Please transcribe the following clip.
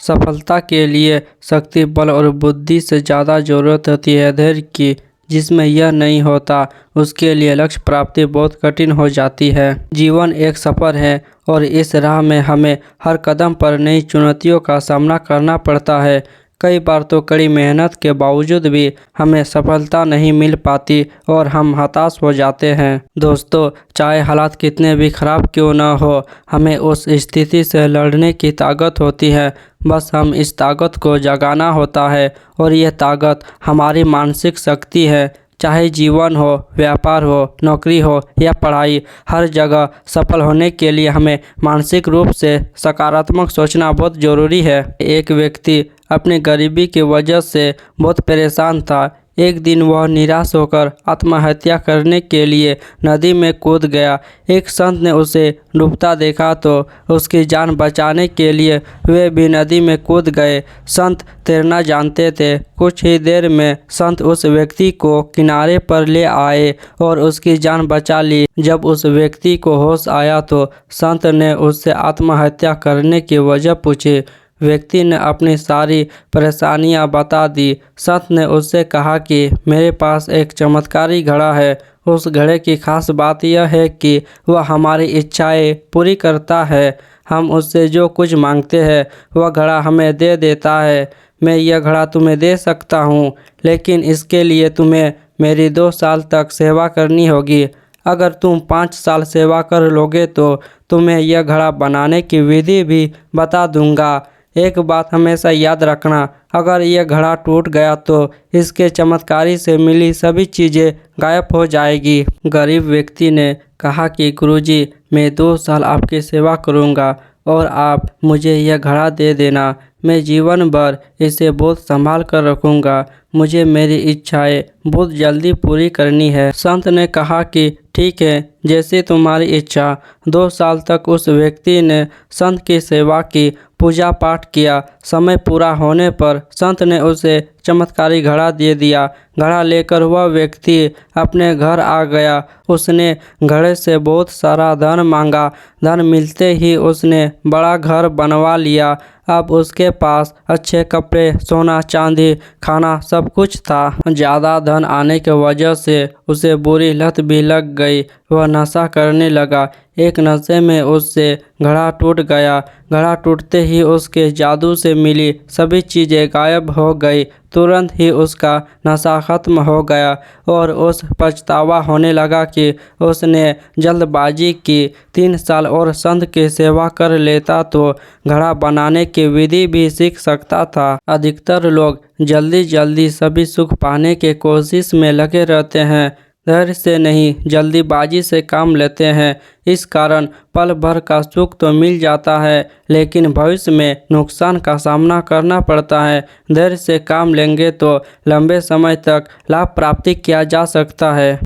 सफलता के लिए शक्ति, बल और बुद्धि से ज़्यादा ज़रूरत होती है धैर्य की। जिसमें यह नहीं होता उसके लिए लक्ष्य प्राप्ति बहुत कठिन हो जाती है। जीवन एक सफ़र है और इस राह में हमें हर कदम पर नई चुनौतियों का सामना करना पड़ता है। कई बार तो कड़ी मेहनत के बावजूद भी हमें सफलता नहीं मिल पाती और हम हताश हो जाते हैं। दोस्तों, चाहे हालात कितने भी खराब क्यों न हो, हमें उस स्थिति से लड़ने की ताकत होती है। बस हम इस ताकत को जगाना होता है और यह ताकत हमारी मानसिक शक्ति है। चाहे जीवन हो, व्यापार हो, नौकरी हो या पढ़ाई, हर जगह सफल होने के लिए हमें मानसिक रूप से सकारात्मक सोचना बहुत ज़रूरी है। एक व्यक्ति अपनी गरीबी की वजह से बहुत परेशान था। एक दिन वह निराश होकर आत्महत्या करने के लिए नदी में कूद गया। एक संत ने उसे डूबता देखा तो उसकी जान बचाने के लिए वे भी नदी में कूद गए। संत तैरना जानते थे। कुछ ही देर में संत उस व्यक्ति को किनारे पर ले आए और उसकी जान बचा ली। जब उस व्यक्ति को होश आया तो संत ने उससे आत्महत्या करने की वजह पूछी। व्यक्ति ने अपनी सारी परेशानियां बता दी। संत ने उससे कहा कि मेरे पास एक चमत्कारी घड़ा है। उस घड़े की खास बात यह है कि वह हमारी इच्छाएं पूरी करता है। हम उससे जो कुछ मांगते हैं वह घड़ा हमें दे देता है। मैं यह घड़ा तुम्हें दे सकता हूँ, लेकिन इसके लिए तुम्हें मेरी 2 साल तक सेवा करनी होगी। अगर तुम 5 साल सेवा कर लोगे तो तुम्हें यह घड़ा बनाने की विधि भी बता दूंगा। एक बात हमेशा याद रखना, अगर यह घड़ा टूट गया तो इसके चमत्कारी से मिली सभी चीज़ें गायब हो जाएगी। गरीब व्यक्ति ने कहा कि गुरुजी, मैं 2 साल आपकी सेवा करूंगा और आप मुझे यह घड़ा दे देना। मैं जीवन भर इसे बहुत संभाल कर रखूंगा। मुझे मेरी इच्छाएं बहुत जल्दी पूरी करनी है। संत ने कहा कि ठीक है, जैसी तुम्हारी इच्छा। 2 साल तक उस व्यक्ति ने संत की सेवा की, पूजा पाठ किया। समय पूरा होने पर संत ने उसे चमत्कारी घड़ा दे दिया। घड़ा लेकर वह व्यक्ति अपने घर आ गया। उसने घड़े से बहुत सारा धन मांगा। धन मिलते ही उसने बड़ा घर बनवा लिया। अब उसके पास अच्छे कपड़े, सोना, चांदी, खाना सब कुछ था। ज़्यादा धन आने की वजह से उसे बुरी लत भी लग गई। वह नशा करने लगा। एक नशे में उससे घड़ा टूट गया। घड़ा टूटते ही उसके जादू से मिली सभी चीज़ें गायब हो गई। तुरंत ही उसका नशा खत्म हो गया और उस पछतावा होने लगा कि उसने जल्दबाजी की। 3 साल और संत की सेवा कर लेता तो घड़ा बनाने की विधि भी सीख सकता था। अधिकतर लोग जल्दी जल्दी सभी सुख पाने की कोशिश में लगे रहते हैं। धैर्य से नहीं, जल्दीबाजी से काम लेते हैं। इस कारण पल भर का सुख तो मिल जाता है, लेकिन भविष्य में नुकसान का सामना करना पड़ता है। धैर्य से काम लेंगे तो लंबे समय तक लाभ प्राप्ति किया जा सकता है।